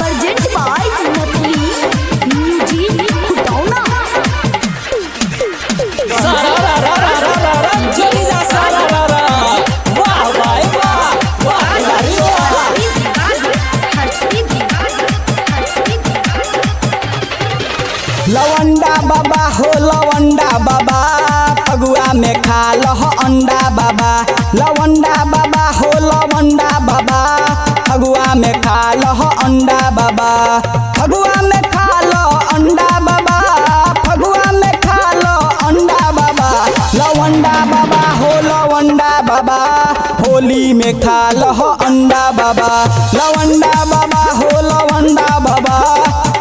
Present by नकली music Khutauna. लवंडा बाबा हो लवंडा बाबा फगुआ में खा लह अंडा बाबा। लवंडा बाबा हो लवंडा बाबा फगुआ में खा लह अंडा बाबा। फगुआ में खा लो अंडा बाबा फगुआ में खा लो अंडा बाबा। लवंडा बाबा हो लवंडा बाबा होली में खा लह अंडा बाबा। लवंडा बाबा हो लवंडा बाबा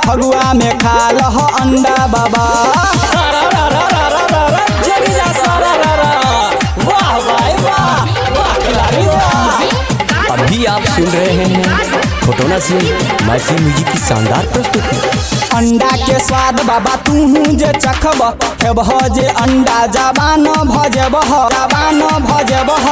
फगुआ में खा लह अंडा बाबा। अभी आप सुन रहे हैं खुटौना से मैथिली म्यूजिक की शानदार प्रस्तुति। अंडा के स्वाद बाबा तू जे चखब हेबह जे अंडा जवान भजबह जवान भजबह।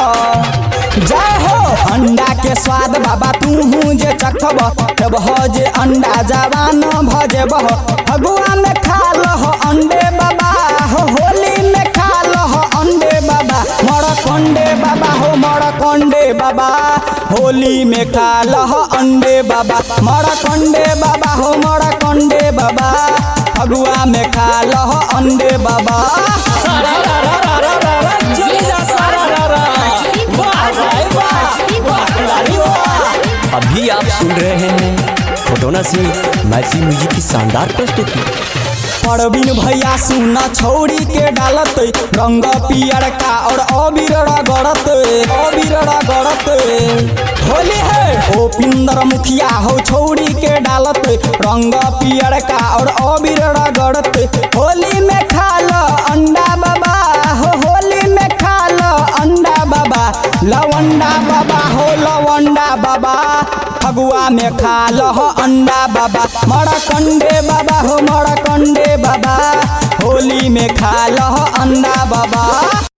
जय हो अंडा के स्वाद बाबा तू जे चखब हेबह जे अंडा जवान भजबह। फगुआ में खा लह अंडे बाबा हो होली में खा लह अंडे बाबा। मड़कंडे बाबा हो मड़कंडे बाबा होली में खा लह अंडे बाबा। मड़कंडे बाबा हो मड़कंडे बाबा फगुआ में खा लह अंडे बाबा। अभी आप सुन रहे हैं खुटौना से मैथिली म्यूजिक की शानदार प्रस्तुति। परवीन भैया सुना छौड़ी के डालत रंग पियर का और अबीर रगड़त अबीर रगड़त। होली है ओ पिंदर मुखिया हो छौड़ी के डालत रंग पियर का और अबीर रगड़त। होली में खा लो अंडा बाबा हो होली में खा लो अंडा बाबा। लवंडा बाबा हो लवंडा बाबा फगुआ में खा लो अंडा बाबा। मड़कंडे बाबा हो मड़कंडे बाबा होली में खा लो अंडा बाबा।